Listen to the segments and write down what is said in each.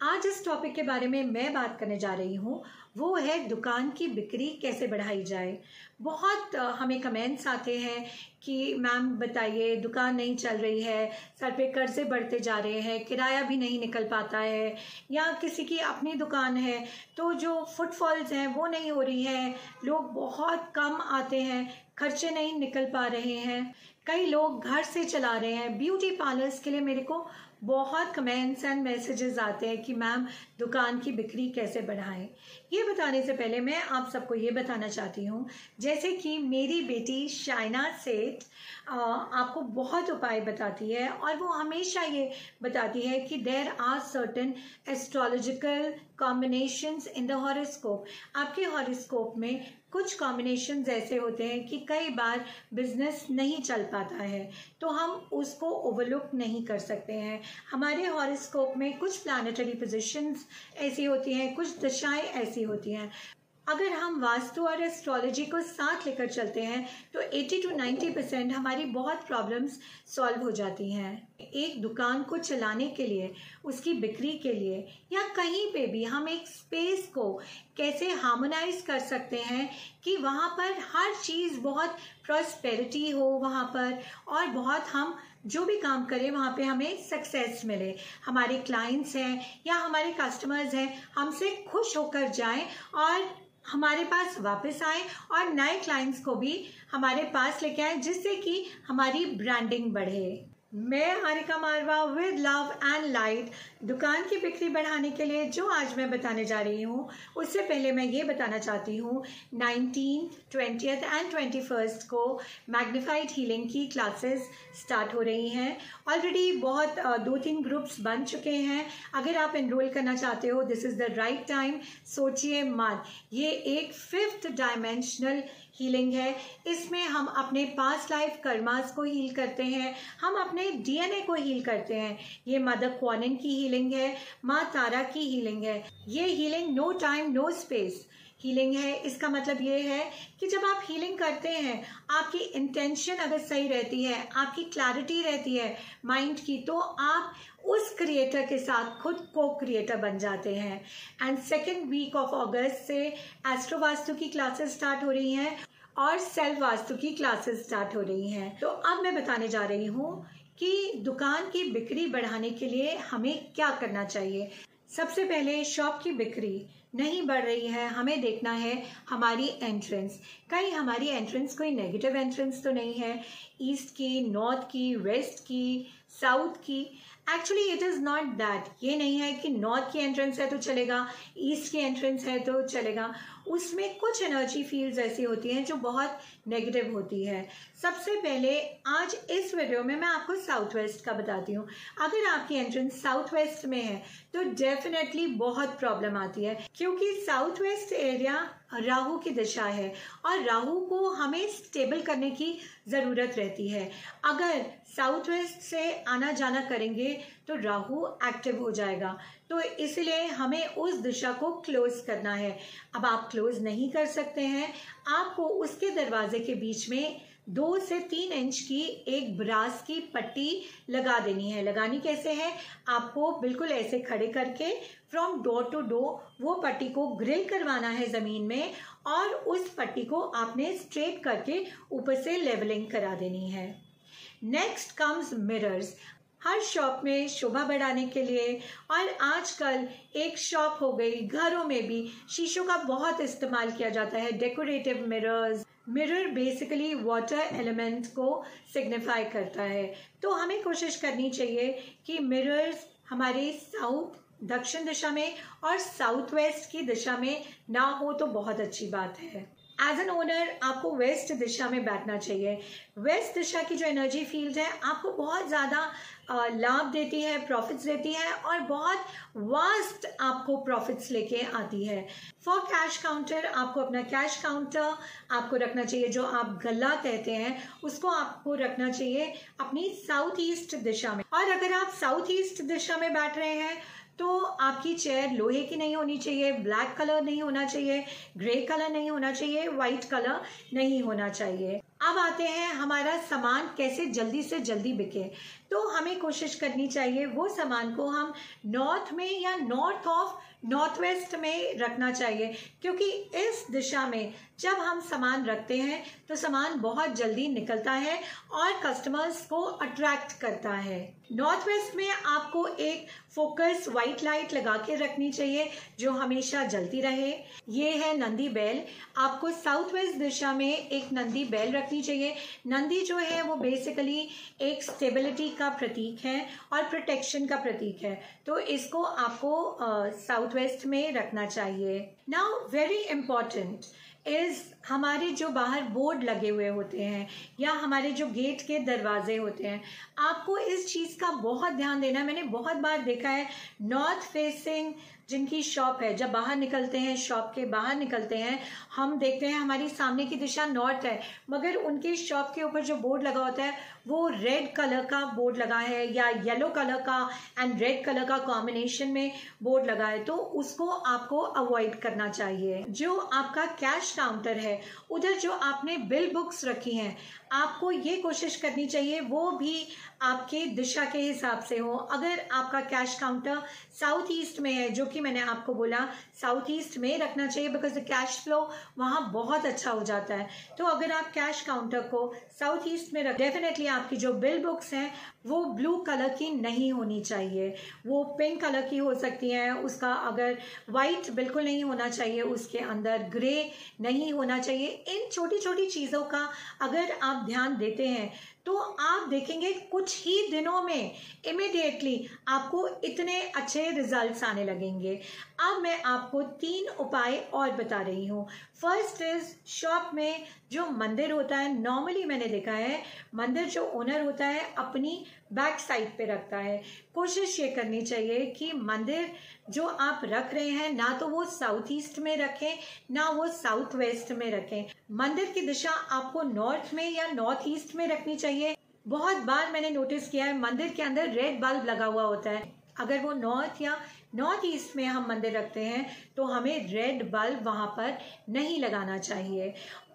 आज इस टॉपिक के बारे में मैं बात करने जा रही हूँ वो है दुकान की बिक्री कैसे बढ़ाई जाए। बहुत हमें कमेंट्स आते हैं कि मैम बताइए दुकान नहीं चल रही है, सर पे कर्जे बढ़ते जा रहे हैं, किराया भी नहीं निकल पाता है, या किसी की अपनी दुकान है तो जो फुटफॉल्स हैं वो नहीं हो रही है, लोग बहुत कम आते हैं, खर्चे नहीं निकल पा रहे हैं, कई लोग घर से चला रहे हैं। ब्यूटी पार्लर्स के लिए मेरे को बहुत कमेंट्स एंड मैसेजेस आते हैं कि मैम दुकान की बिक्री कैसे बढ़ाएं। ये बताने से पहले मैं आप सबको ये बताना चाहती हूँ, जैसे कि मेरी बेटी शाइना सेठ आपको बहुत उपाय बताती है और वो हमेशा ये बताती है कि there are certain astrological combinations in the horoscope. आपके हॉरोस्कोप में कुछ कॉम्बिनेशंस ऐसे होते हैं कि कई बार बिजनेस नहीं चल पाता है, तो हम उसको ओवरलुक नहीं कर सकते हैं। हमारे हॉरोस्कोप में कुछ प्लैनेटरी पोजीशंस ऐसी होती हैं, कुछ दशाएं ऐसी होती हैं। अगर हम वास्तु और एस्ट्रोलॉजी को साथ लेकर चलते हैं तो 80 to 90% हमारी बहुत प्रॉब्लम्स सॉल्व हो जाती हैं। एक दुकान को चलाने के लिए, उसकी बिक्री के लिए या कहीं पे भी हम एक स्पेस को कैसे हार्मोनाइज कर सकते हैं कि वहाँ पर हर चीज़ बहुत प्रॉस्पेरिटी हो वहाँ पर, और बहुत हम जो भी काम करें वहाँ पे हमें सक्सेस मिले, हमारे क्लाइंट्स हैं या हमारे कस्टमर्स हैं हमसे खुश होकर जाएं और हमारे पास वापस आए और नए क्लाइंट्स को भी हमारे पास लेके आए, जिससे कि हमारी ब्रांडिंग बढ़े। मैं हारिका मारवा विद लव एंड लाइट दुकान की बिक्री बढ़ाने के लिए जो आज मैं बताने जा रही हूँ, उससे पहले मैं ये बताना चाहती हूँ 19th, 20th एंड 21st को मैग्नीफाइड हीलिंग की क्लासेस स्टार्ट हो रही हैं। ऑलरेडी बहुत 2-3 ग्रुप्स बन चुके हैं। अगर आप एनरोल करना चाहते हो this is the right time, सोचिए मत। ये एक 5th डायमेंशनल हीलिंग है। इसमें हम अपने पास्ट लाइफ कर्मास को हील करते हैं, हम अपने डीएनए को हील करते हैं। ये मदर क्वानिन की हीलिंग है, माँ तारा की हीलिंग है। ये healing no time no space healing है। इसका मतलब ये है कि जब आप हीलिंग करते हैं, आपकी इंटेंशन अगर सही रहती है, आपकी क्लैरिटी रहती है माइंड की, तो आप उस क्रिएटर के साथ खुद को क्रिएटर बन जाते हैं। एंड 2nd वीक ऑफ अगस्त से एस्ट्रो वास्तु की क्लासेस स्टार्ट हो रही हैं और सेल्फ वास्तु की क्लासेस स्टार्ट हो रही हैं। तो अब मैं बताने जा रही हूँ कि दुकान की बिक्री बढ़ाने के लिए हमें क्या करना चाहिए। सबसे पहले शॉप की बिक्री नहीं बढ़ रही है, हमें देखना है हमारी एंट्रेंस। कहीं हमारी एंट्रेंस कोई नेगेटिव एंट्रेंस तो नहीं है, ईस्ट की, नॉर्थ की, वेस्ट की, साउथ की। Actually it is not that. ये नहीं है कि नॉर्थ की एंट्रेंस है तो चलेगा, ईस्ट की एंट्रेंस है तो चलेगा। उसमें कुछ एनर्जी फील्ड्स ऐसी होती हैं जो बहुत नेगेटिव होती है। सबसे पहले आज इस वीडियो में मैं आपको साउथ वेस्ट का बताती हूँ। अगर आपकी एंट्रेंस साउथ वेस्ट में है तो डेफिनेटली बहुत प्रॉब्लम आती है, क्योंकि साउथ वेस्ट एरिया राहु की दिशा है और राहु को हमें स्टेबल करने की ज़रूरत रहती है। अगर साउथ वेस्ट से आना जाना करेंगे तो राहु एक्टिव हो जाएगा, तो इसलिए हमें उस दिशा को क्लोज करना है। अब आप क्लोज नहीं कर सकते हैं, आपको उसके दरवाजे के बीच में 2 से 3 इंच की एक ब्रास की पट्टी लगा देनी है। लगानी कैसे है, आपको बिल्कुल ऐसे खड़े करके फ्रॉम डोर टू डोर वो पट्टी को ग्रिल करवाना है ज़मीन में, और उस पट्टी को आपने स्ट्रेट करके ऊपर से लेवलिंग करा देनी है। Next comes mirrors. हर शॉप में शोभा बढ़ाने के लिए, और आजकल एक शॉप हो गई, घरों में भी शीशों का बहुत इस्तेमाल किया जाता है, decorative mirrors. Mirror basically water element को सिग्निफाई करता है, तो हमें कोशिश करनी चाहिए कि मिरर्स हमारे साउथ, दक्षिण दिशा में और साउथ वेस्ट की दिशा में ना हो तो बहुत अच्छी बात है। एज एन ओनर आपको वेस्ट दिशा में बैठना चाहिए। वेस्ट दिशा की जो एनर्जी फील्ड है आपको बहुत ज़्यादा लाभ देती है, प्रॉफिट्स देती है, और बहुत वास्ट आपको प्रॉफिट्स लेके आती है। फॉर कैश काउंटर आपको अपना कैश काउंटर आपको रखना चाहिए, जो आप गला कहते हैं उसको आपको रखना चाहिए अपनी साउथ ईस्ट दिशा में। और अगर आप साउथ ईस्ट दिशा में बैठ रहे हैं तो आपकी चेयर लोहे की नहीं होनी चाहिए, ब्लैक कलर नहीं होना चाहिए, ग्रे कलर नहीं होना चाहिए, वाइट कलर नहीं होना चाहिए। अब आते हैं हमारा सामान कैसे जल्दी से जल्दी बिके। तो हमें कोशिश करनी चाहिए वो सामान को हम नॉर्थ में या नॉर्थ वेस्ट में रखना चाहिए, क्योंकि इस दिशा में जब हम सामान रखते हैं तो सामान बहुत जल्दी निकलता है और कस्टमर्स को अट्रैक्ट करता है। नॉर्थ वेस्ट में आपको एक फोकस वाइट लाइट लगा के रखनी चाहिए जो हमेशा जलती रहे। ये है नंदी बैल। आपको साउथ वेस्ट दिशा में एक नंदी बैल रखनी चाहिए। नंदी जो है वो बेसिकली एक स्टेबिलिटी का प्रतीक है और प्रोटेक्शन का प्रतीक है, तो इसको आपको साउथ वेस्ट में रखना चाहिए। नाउ वेरी इंपॉर्टेंट इज हमारे जो बाहर बोर्ड लगे हुए होते हैं या हमारे जो गेट के दरवाजे होते हैं, आपको इस चीज़ का बहुत ध्यान देना है। मैंने बहुत बार देखा है नॉर्थ फेसिंग जिनकी शॉप है, जब बाहर निकलते हैं, शॉप के बाहर निकलते हैं, हम देखते हैं हमारी सामने की दिशा नॉर्थ है, मगर उनकी शॉप के ऊपर जो बोर्ड लगा होता है वो रेड कलर का बोर्ड लगा है या येलो कलर का एंड रेड कलर का कॉम्बिनेशन में बोर्ड लगा है, तो उसको आपको अवॉइड करना चाहिए। जो आपका कैश काउंटर है, उधर जो आपने बिल बुक्स रखी हैं, आपको ये कोशिश करनी चाहिए वो भी आपके दिशा के हिसाब से हो। अगर आपका कैश काउंटर साउथ ईस्ट में है, जो कि मैंने आपको बोला साउथ ईस्ट में रखना चाहिए बिकॉज द कैश फ्लो वहाँ बहुत अच्छा हो जाता है, तो अगर आप कैश काउंटर को साउथ ईस्ट में रख, डेफिनेटली आपकी जो बिल बुक्स हैं वो ब्लू कलर की नहीं होनी चाहिए, वो पिंक कलर की हो सकती हैं। उसका अगर वाइट बिल्कुल नहीं होना चाहिए, उसके अंदर ग्रे नहीं होना चाहिए। इन छोटी छोटी चीज़ों का अगर आप ध्यान देते हैं तो आप देखेंगे कुछ ही दिनों में इमीडिएटली आपको इतने अच्छे रिजल्ट्स आने लगेंगे। अब मैं आपको 3 उपाय और बता रही हूँ। फर्स्ट इज शॉप में जो मंदिर होता है, नॉर्मली मैंने देखा है मंदिर जो ओनर होता है अपनी बैक साइड पे रखता है। कोशिश ये करनी चाहिए कि मंदिर जो आप रख रहे हैं ना तो वो साउथ ईस्ट में रखें ना वो साउथ वेस्ट में रखें। मंदिर की दिशा आपको नॉर्थ में या नॉर्थ ईस्ट में रखनी चाहिए। बहुत बार मैंने नोटिस किया है मंदिर के अंदर रेड बल्ब लगा हुआ होता है, अगर वो नॉर्थ या नॉर्थ ईस्ट में हम मंदिर रखते हैं तो हमें रेड बल्ब वहां पर नहीं लगाना चाहिए।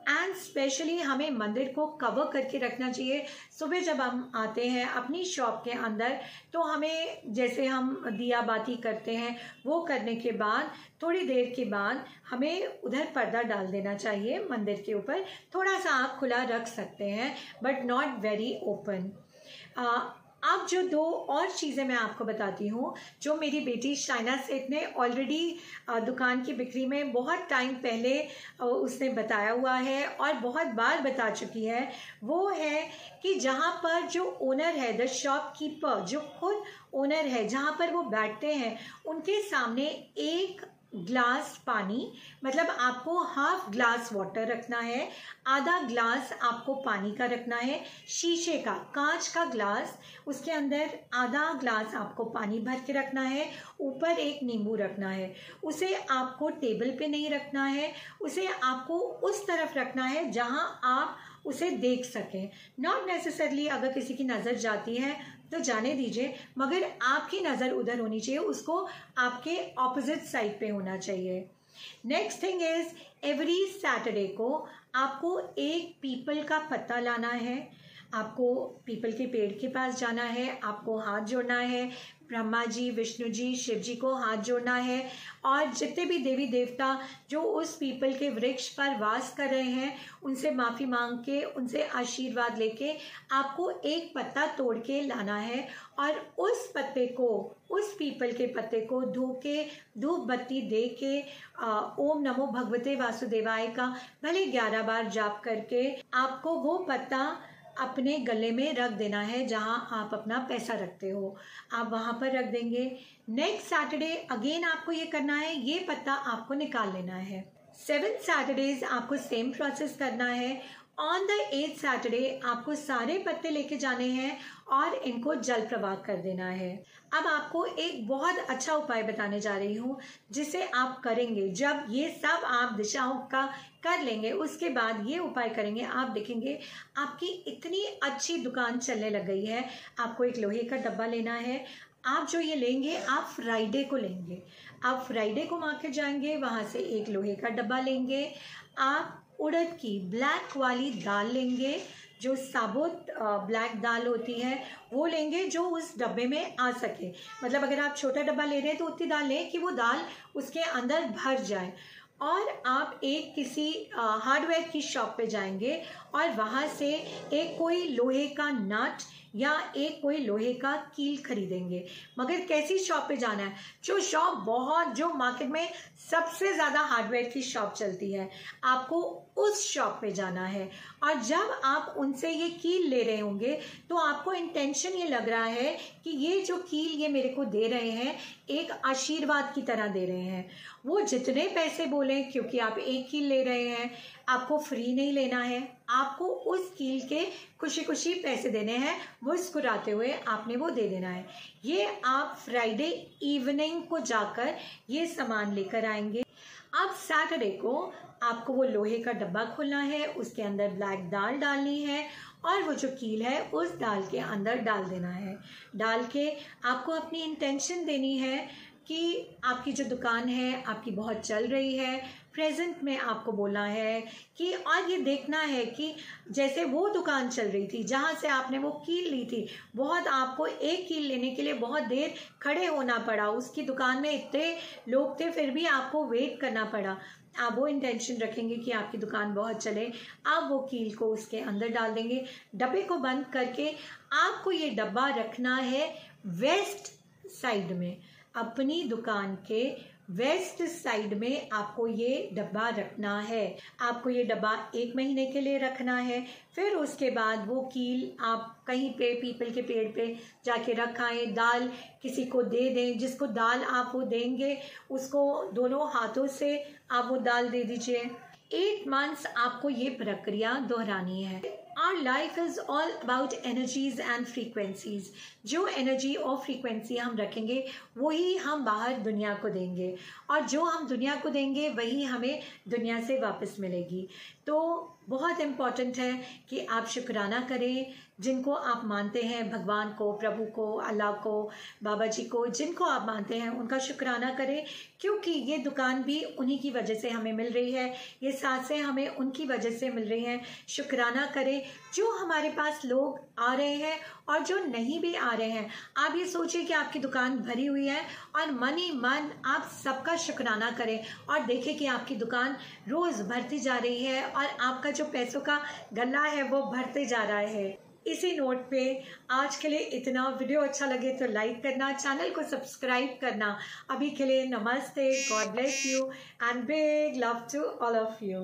एंड स्पेशली हमें मंदिर को कवर करके रखना चाहिए। सुबह जब हम आते हैं अपनी शॉप के अंदर तो हमें जैसे हम दिया बाती करते हैं वो करने के बाद थोड़ी देर के बाद हमें उधर पर्दा डाल देना चाहिए मंदिर के ऊपर। थोड़ा सा आप खुला रख सकते हैं बट नॉट वेरी ओपन। अब जो 2 और चीज़ें मैं आपको बताती हूँ जो मेरी बेटी शाइना सेठ ने ऑलरेडी दुकान की बिक्री में बहुत टाइम पहले उसने बताया हुआ है और बहुत बार बता चुकी है, वो है कि जहाँ पर जो ओनर है, द शॉपकीपर जो खुद ओनर है, जहाँ पर वो बैठते हैं उनके सामने एक ग्लास पानी, मतलब आपको हाफ ग्लास वाटर रखना है, आधा ग्लास आपको पानी का रखना है, शीशे का कांच का ग्लास, उसके अंदर आधा ग्लास आपको पानी भर के रखना है, ऊपर एक नींबू रखना है। उसे आपको टेबल पे नहीं रखना है, उसे आपको उस तरफ रखना है जहां आप उसे देख सकें। नॉट नेसेसरली अगर किसी की नज़र जाती है तो जाने दीजिए, मगर आपकी नज़र उधर होनी चाहिए, उसको आपके ऑपोजिट साइड पे होना चाहिए। Next thing is every Saturday को आपको एक पीपल का पत्ता लाना है, आपको पीपल के पेड़ के पास जाना है, आपको हाथ जोड़ना है, ब्रह्मा जी, विष्णु जी, शिव जी को हाथ जोड़ना है और जितने भी देवी देवता जो उस पीपल के वृक्ष पर वास कर रहे हैं उनसे माफ़ी मांग के, उनसे आशीर्वाद लेके आपको एक पत्ता तोड़ के लाना है और उस पत्ते को, उस पीपल के पत्ते को धूप बत्ती दे के ओम नमो भगवते वासुदेवाय का भले 11 बार जाप करके आपको वो पत्ता अपने गले में रख देना है जहां आप अपना पैसा रखते हो, आप वहां पर रख देंगे। नेक्स्ट सैटरडे अगेन आपको ये करना है, ये पत्ता आपको निकाल लेना है। 7 सैटरडेज आपको सेम प्रोसेस करना है। ऑन द 8th सैटरडे आपको सारे पत्ते लेके जाने हैं और इनको जल प्रवाह कर देना है। अब आपको एक बहुत अच्छा उपाय बताने जा रही हूँ जिसे आप करेंगे, जब ये सब आप दिशाओं का कर लेंगे उसके बाद ये उपाय करेंगे, आप देखेंगे आपकी इतनी अच्छी दुकान चलने लग गई है। आपको एक लोहे का डब्बा लेना है, आप जो ये लेंगे आप फ्राइडे को लेंगे, आप फ्राइडे को मार्केट जाएंगे, वहाँ से एक लोहे का डब्बा लेंगे, आप उड़द की ब्लैक वाली दाल लेंगे, जो साबुत ब्लैक दाल होती है वो लेंगे, जो उस डब्बे में आ सके। मतलब अगर आप छोटा डब्बा ले रहे हैं तो उतनी दाल लें कि वो दाल उसके अंदर भर जाए। और आप एक किसी हार्डवेयर की शॉप पे जाएंगे और वहाँ से एक कोई लोहे का नट या एक कोई लोहे का कील खरीदेंगे। मगर कैसी शॉप पे जाना है? जो मार्केट में सबसे ज़्यादा हार्डवेयर की शॉप चलती है, आपको उस शॉप पे जाना है। और जब आप उनसे ये कील ले रहे होंगे तो आपको इंटेंशन ये लग रहा है कि ये जो कील ये मेरे को दे रहे हैं एक आशीर्वाद की तरह दे रहे हैं। वो जितने पैसे बोलें, क्योंकि आप एक कील ले रहे हैं, आपको फ्री नहीं लेना है, आपको उस कील के खुशी खुशी पैसे देने हैं, मुस्कुराते हुए आपने वो दे देना है। ये आप फ्राइडे इवनिंग को जाकर ये सामान लेकर आएंगे। अब सैटरडे को आपको वो लोहे का डब्बा खोलना है, उसके अंदर ब्लैक दाल डालनी है और वो जो कील है उस दाल के अंदर डाल देना है। डाल के आपको अपनी इंटेंशन देनी है कि आपकी जो दुकान है आपकी बहुत चल रही है। प्रेजेंट में आपको बोलना है कि, और ये देखना है कि जैसे वो दुकान चल रही थी जहाँ से आपने वो कील ली थी, बहुत आपको एक कील लेने के लिए बहुत देर खड़े होना पड़ा, उसकी दुकान में इतने लोग थे फिर भी आपको वेट करना पड़ा। आप वो इंटेंशन रखेंगे कि आपकी दुकान बहुत चले, आप वो कील को उसके अंदर डाल देंगे। डब्बे को बंद करके आपको ये डब्बा रखना है वेस्ट साइड में, अपनी दुकान के वेस्ट साइड में आपको ये डब्बा रखना है। आपको ये डब्बा 1 महीने के लिए रखना है। फिर उसके बाद वो कील आप कहीं पे पीपल के पेड़ पे जाके रखाएं, दाल किसी को दे दें, जिसको दाल आप वो देंगे उसको दोनों हाथों से आप वो दाल दे दीजिए। 8 मंथ्स आपको ये प्रक्रिया दोहरानी है। Our life is all about energies and frequencies। जो एनर्जी और फ्रीक्वेंसी हम रखेंगे वही हम बाहर दुनिया को देंगे, और जो हम दुनिया को देंगे वही हमें दुनिया से वापस मिलेगी। तो बहुत इम्पॉर्टेंट है कि आप शुक्राना करें, जिनको आप मानते हैं, भगवान को, प्रभु को, अल्लाह को, बाबा जी को, जिनको आप मानते हैं उनका शुक्राना करें, क्योंकि ये दुकान भी उन्हीं की वजह से हमें मिल रही है, ये सांसें हमें उनकी वजह से मिल रही हैं। शुक्राना करें जो हमारे पास लोग आ रहे हैं और जो नहीं भी आ रहे हैं। आप ये सोचिए कि आपकी दुकान भरी हुई है और मन ही मन आप सबका शुक्राना करें और देखें कि आपकी दुकान रोज़ भरती जा रही है और आपका जो पैसों का गल्ला है वो भरते जा रहा है। इसी नोट पे आज के लिए इतना। वीडियो अच्छा लगे तो लाइक करना, चैनल को सब्सक्राइब करना। अभी के लिए नमस्ते, God bless you and big love to all of you.